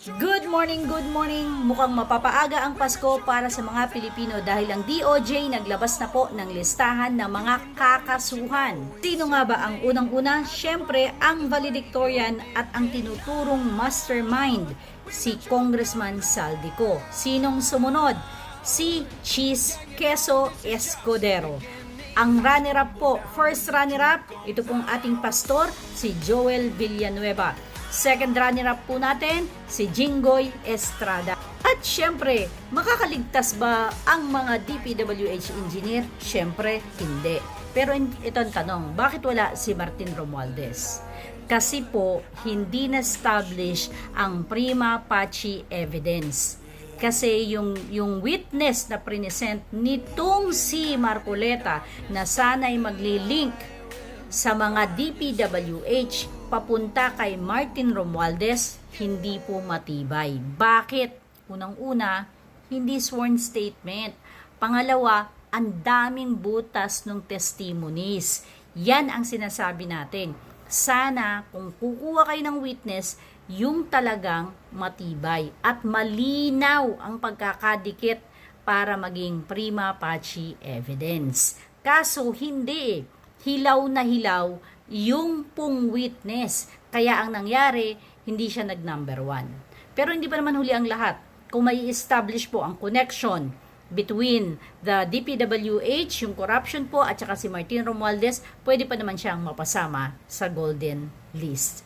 Good morning, good morning. Mukhang mapapaaga ang Pasko para sa mga Pilipino dahil ang DOJ naglabas na po ng listahan ng mga kakasuhan. Sino nga ba ang unang-una? Siyempre, ang valedictorian at ang tinuturong mastermind, si Congressman Saldico. Sinong sumunod? Si Chis Quezon Escudero. Ang runner-up po, first runner-up, ito pong ating pastor, si Joel Villanueva. Second runner-up po natin, si Jinggoy Estrada. At syempre, makakaligtas ba ang mga DPWH engineer? Syempre, hindi. Pero ito ang tanong, bakit wala si Martin Romualdez? Kasi po, hindi na-establish ang prima facie evidence. Kasi yung witness na present nitong si Marcoleta na sana'y magli-link sa mga DPWH papunta kay Martin Romualdez, hindi po matibay. Bakit? Unang-una, hindi sworn statement. Pangalawa, ang daming butas ng testimonies. Yan ang sinasabi natin. Sana kung kukuha kayo ng witness, yung talagang matibay at malinaw ang pagkakadikit para maging prima facie evidence. Kaso hindi, hilaw na hilaw yung pong witness. Kaya ang nangyari, hindi siya nag-number 1. Pero hindi pa naman huli ang lahat. Kung may establish po ang connection between the DPWH, yung corruption po, at saka si Martin Romualdez, pwede pa naman siyang mapasama sa golden list.